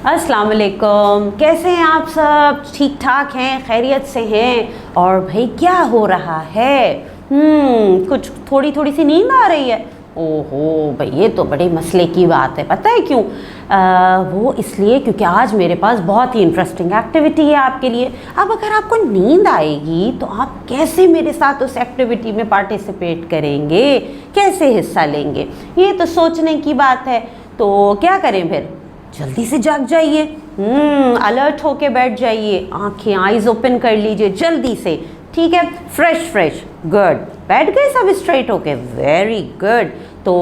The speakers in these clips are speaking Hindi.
अस्सलाम वालेकुम। कैसे हैं आप सब? ठीक ठाक हैं, खैरियत से हैं? और भाई क्या हो रहा है? कुछ थोड़ी थोड़ी सी नींद आ रही है। ओहो भाई, ये तो बड़े मसले की बात है। पता है क्यों? वो इसलिए क्योंकि आज मेरे पास बहुत ही इंटरेस्टिंग एक्टिविटी है आपके लिए। अब अगर आपको नींद आएगी तो आप कैसे मेरे साथ उस एक्टिविटी में पार्टिसिपेट करेंगे, कैसे हिस्सा लेंगे, ये तो सोचने की बात है। तो क्या करें फिर? जल्दी से जाग जाइए, अलर्ट होके बैठ जाइए, आंखें आईज ओपन कर लीजिए जल्दी से। ठीक है, फ्रेश गुड। बैठ गए सब स्ट्रेट होके? Very good. तो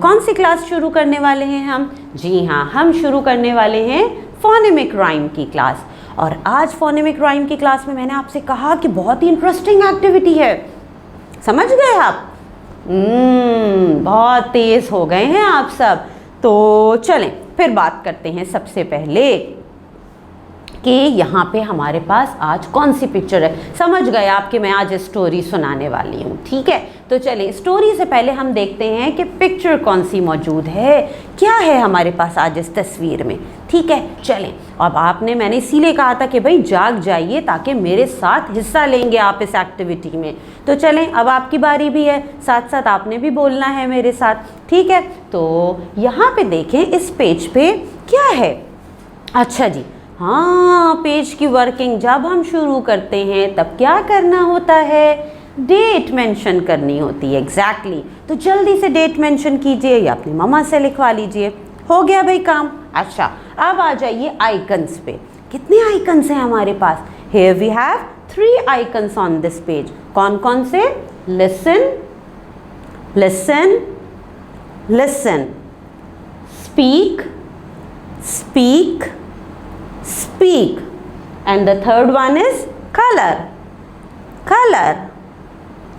कौन सी क्लास शुरू करने वाले हैं हम? जी हाँ, हम शुरू करने वाले हैं फोनेमिक राइम की क्लास। और आज फोनेमिक राइम की क्लास में मैंने आपसे कहा कि बहुत ही इंटरेस्टिंग एक्टिविटी है। समझ गए आप? बहुत तेज हो गए हैं आप सब। तो चलें फिर बात करते हैं सबसे पहले कि यहाँ पे हमारे पास आज कौन सी पिक्चर है। समझ गए आप कि मैं आज स्टोरी सुनाने वाली हूँ। ठीक है, तो चलें स्टोरी से पहले हम देखते हैं कि पिक्चर कौन सी मौजूद है, क्या है हमारे पास आज इस तस्वीर में। ठीक है, चलें। अब मैंने इसीलिए कहा था कि भाई जाग जाइए ताकि मेरे साथ हिस्सा लेंगे आप इस एक्टिविटी में। तो चलें, अब आपकी बारी भी है, साथ साथ आपने भी बोलना है मेरे साथ। ठीक है, तो यहाँ पे देखें इस पेज पे क्या है। अच्छा जी, हाँ, पेज की वर्किंग जब हम शुरू करते हैं तब क्या करना होता है? डेट मेंशन करनी होती है। एग्जैक्टली। तो जल्दी से डेट मेंशन कीजिए या अपनी मम्मा से लिखवा लीजिए। हो गया भाई काम। अच्छा, अब आ जाइए आइकन्स पे। कितने आइकन्स हैं हमारे पास? Here we have 3 icons on this page. कौन कौन से? Listen, listen, listen, speak, speak, speak, and the third one is color, color,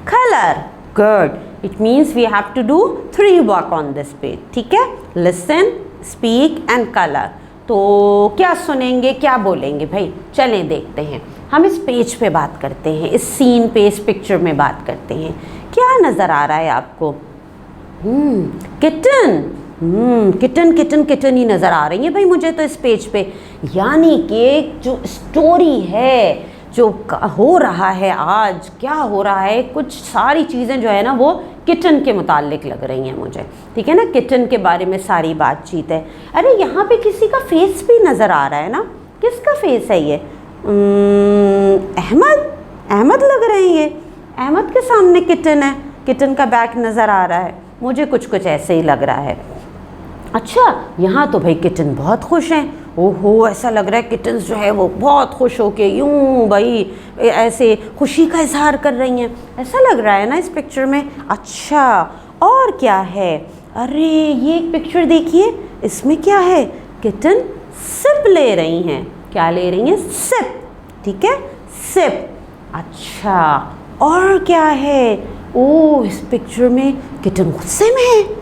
color. Good. It means we have to do 3 work on this page. ठीक है, listen, speak and color. तो क्या सुनेंगे, क्या बोलेंगे भाई? चलें देखते हैं। हम इस पेज पे बात करते हैं, इस सीन पे, इस पिक्चर में बात करते हैं। क्या नज़र आ रहा है आपको? किटन, किटन किटन किटन ही नज़र आ रही है भाई मुझे तो इस पेज पे। यानी कि जो स्टोरी है, जो हो रहा है आज, क्या हो रहा है, कुछ सारी चीज़ें जो है ना वो किटन के मुतालिक लग रही हैं मुझे। ठीक है ना, किटन के बारे में सारी बातचीत है। अरे यहाँ पे किसी का फेस भी नज़र आ रहा है ना। किसका फेस है ये? अहमद, अहमद लग रहे हैं ये। अहमद के सामने किटन है, किटन का बैक नज़र आ रहा है मुझे, कुछ ऐसे ही लग रहा है। अच्छा, यहाँ तो भाई किटन बहुत खुश हैं। ओहो, ऐसा लग रहा है किटन्स जो है वो बहुत खुश होके यूं भाई ऐसे खुशी का इजहार कर रही हैं, ऐसा लग रहा है ना इस पिक्चर में। अच्छा, और क्या है? अरे ये एक पिक्चर देखिए, इसमें क्या है? किटन सिप ले रही हैं। क्या ले रही हैं? सिप। ठीक है, सिप। अच्छा, और क्या है? ओह, इस पिक्चर में किटन गुस्से में है,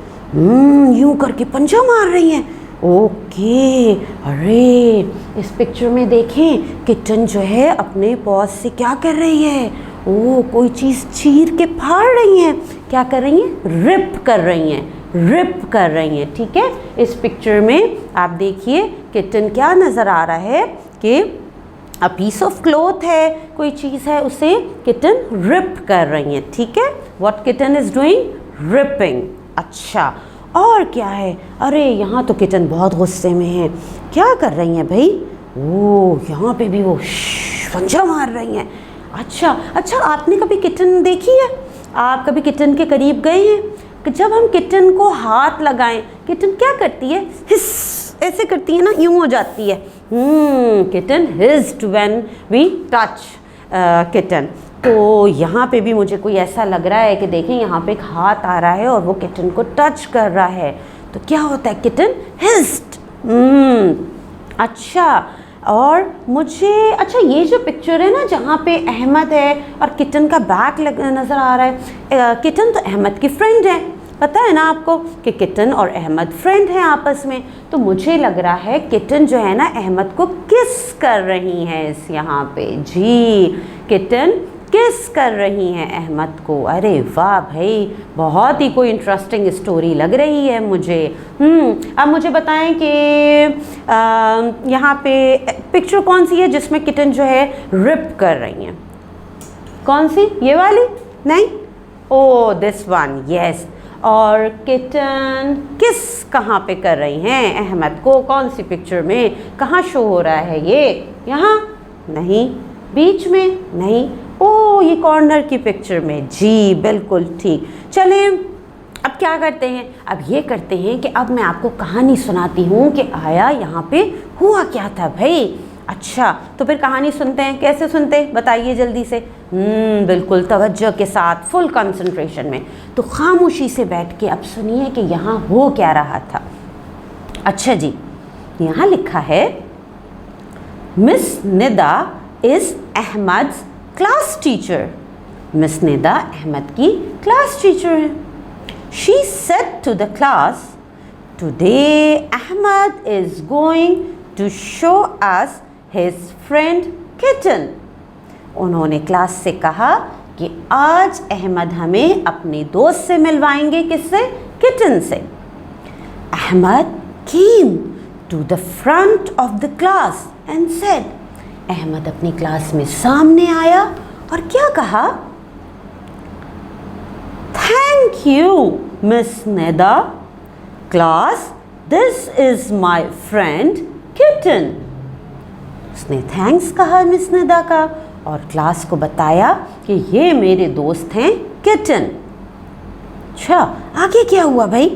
यूं करके पंजा मार रही हैं। ओके, अरे इस पिक्चर में देखें किटन जो है अपने पॉज से क्या कर रही है? ओह, कोई चीज़ चीर के फाड़ रही हैं। क्या कर रही हैं? रिप कर रही हैं, रिप कर रही हैं। ठीक है, इस पिक्चर में आप देखिए किटन क्या नज़र आ रहा है कि अ पीस ऑफ क्लॉथ है, कोई चीज़ है, उसे किटन रिप कर रही हैं। ठीक है, what kitten is doing? Ripping. अच्छा, और क्या है? अरे यहाँ तो किटन बहुत गुस्से में है। क्या कर रही हैं भाई? ओह, यहाँ पे भी वो पंजा मार रही हैं। अच्छा, आपने कभी किटन देखी है? आप कभी किटन के करीब गए हैं? कि जब हम किटन को हाथ लगाएं, किटन क्या करती है? हिस ऐसे करती है ना, यूँ हो जाती है। Kitten hissed when we touch kitten. तो यहाँ पे भी मुझे कोई ऐसा लग रहा है कि देखें यहाँ पे एक हाथ आ रहा है और वो किटन को टच कर रहा है। तो क्या होता है? किटन हिस्ड। अच्छा, और मुझे ये जो पिक्चर है ना जहाँ पे अहमद है और किटन का बैक नज़र आ रहा है, किटन तो अहमद की फ्रेंड है। पता है ना आपको कि किटन और अहमद फ्रेंड हैं आपस में। तो मुझे लग रहा है किटन जो है ना अहमद को किस कर रही हैं इस यहाँ पे। जी, किटन किस कर रही हैं अहमद को। अरे वाह भाई, बहुत ही कोई इंटरेस्टिंग स्टोरी लग रही है मुझे। अब मुझे बताएं कि यहाँ पे पिक्चर कौन सी है जिसमें किटन जो है रिप कर रही हैं? कौन सी, ये वाली? नहीं, ओ दिस वन, यस। और किटन किस कहाँ पे कर रही हैं अहमद को? कौन सी पिक्चर में, कहाँ शो हो रहा है ये? यहाँ नहीं, बीच में नहीं, ओ ये कॉर्नर की पिक्चर में। जी बिल्कुल ठीक। चलें अब क्या करते हैं, अब ये करते हैं कि अब मैं आपको कहानी सुनाती हूँ कि आया यहाँ पे हुआ क्या था भाई। अच्छा तो फिर कहानी सुनते हैं। कैसे सुनते हैं बताइए जल्दी से। बिल्कुल तवज्जो के साथ, फुल कंसंट्रेशन में। तो खामोशी से बैठ के अब सुनिए कि यहाँ हो क्या रहा था। अच्छा जी, यहाँ लिखा है Miss Nida is Ahmed's class teacher. Miss Nida Ahmed की क्लास टीचर है। She said to the class, "Today Ahmad is going to show us his friend Kitten." उन्होंने क्लास से कहा कि आज अहमद हमें अपने दोस्त से मिलवाएंगे। किससे? किटन से। Ahmad came to the front of the class and said, Ahmad अपनी क्लास में सामने आया और क्या कहा? Thank you, Miss Nida. Class, this is my friend Kitten. उसने थैंक्स कहा मिस निदा का और क्लास को बताया कि ये मेरे दोस्त हैं किटन। अच्छा आगे क्या हुआ भाई?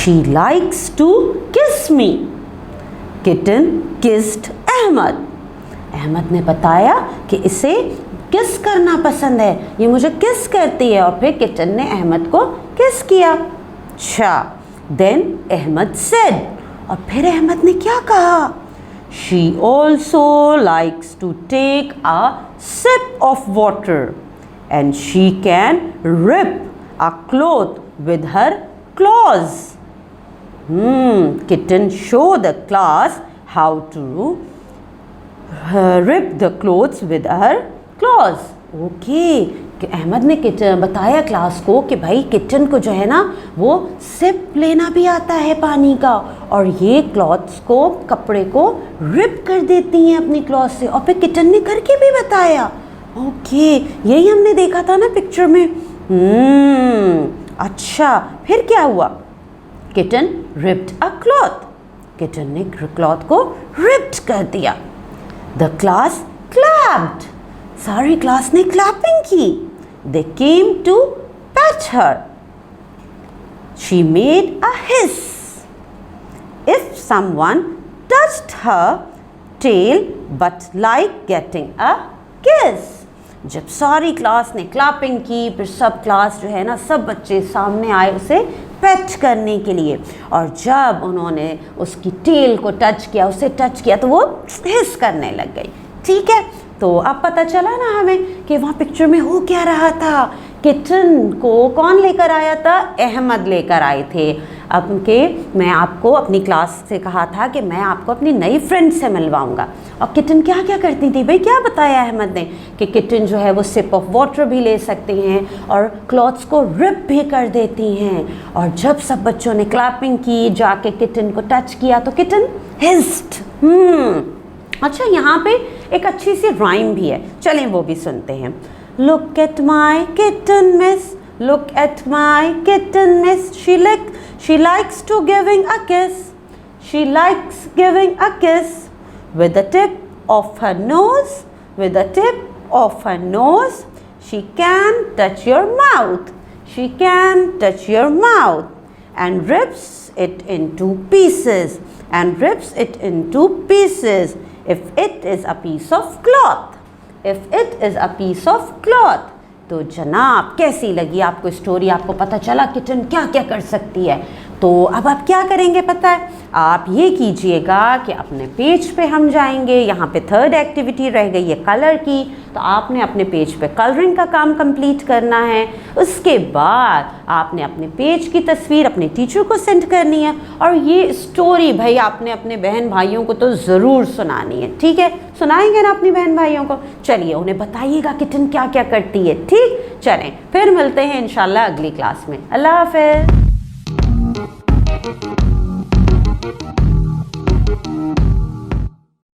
She likes to kiss me. Kitten kissed Ahmad. Ahmad ने बताया कि इसे किस करना पसंद है, ये मुझे किस करती है। और फिर किटन ने अहमद को किस किया। अच्छा देन अहमद सेड, और फिर अहमद ने क्या कहा? She also likes to take a sip of water and she can rip a cloth with her claws. Kitten show the class how to rip the clothes with her claws. Okay Ahmad ने बताया क्लास को कि भाई किटन को जो है ना वो सिप लेना भी आता है पानी का, और ये क्लॉथ्स को, कपड़े को रिप कर देती हैं अपनी क्लॉथ से। और फिर किटन ने करके भी बताया। ओके यही हमने देखा था ना पिक्चर में। अच्छा फिर क्या हुआ? किटन रिप्ड अ क्लॉथ। किटन ने क्लॉथ को रिप्ड कर दिया। The class clapped. सारी क्लास ने क्लैपिंग की। They came to pat her. She made a hiss. If someone touched her tail but like getting a kiss. जब सारी क्लास ने क्लैपिंग की, फिर सब क्लास जो है ना, सब बच्चे सामने आए उसे पेट करने के लिए, और जब उन्होंने उसकी टेल को टच किया, उसे टच किया, तो वो हिस करने लग गई। ठीक है, तो अब पता चला ना हमें कि वहाँ पिक्चर में हो क्या रहा था। किटन को कौन लेकर आया था? अहमद लेकर आए थे। अब के मैं आपको अपनी क्लास से कहा था कि मैं आपको अपनी नई फ्रेंड से मिलवाऊंगा। और किटन क्या क्या करती थी भाई? क्या बताया अहमद ने कि किटन जो है वो सिप ऑफ वाटर भी ले सकती हैं और क्लॉथ्स को रिप भी कर देती हैं। और जब सब बच्चों ने क्लैपिंग की, जाके किटन को टच किया, तो किटन हिस्ड। अच्छा यहाँ पे एक अच्छी सी राइम भी है, चलें वो भी सुनते हैं। Look at my kitten, miss. Look at my kitten, miss. She likes to giving a kiss. She likes giving a kiss with the tip of her nose. With the tip of her nose, she can touch your mouth. She can touch your mouth and rips it into pieces. And rips it into pieces. If it is a piece of cloth. If it is a piece of cloth. तो जनाब कैसी लगी आपको स्टोरी? आपको पता चला किटन क्या क्या कर सकती है। तो अब आप क्या करेंगे पता है, आप ये कीजिएगा कि अपने पेज पे हम जाएंगे। यहाँ पे थर्ड एक्टिविटी रह गई है कलर की, तो आपने अपने पेज पे कलरिंग का काम कंप्लीट करना है। उसके बाद आपने अपने पेज की तस्वीर अपने टीचर को सेंड करनी है, और ये स्टोरी भाई आपने अपने बहन भाइयों को तो ज़रूर सुनानी है, ठीक है? सुनाएंगे ना अपनी बहन भाइयों को? चलिए उन्हें बताइएगा किटन क्या क्या करती है, ठीक? चलें फिर मिलते हैं इंशाल्लाह अगली क्लास में। अल्लाह हाफ़िज़।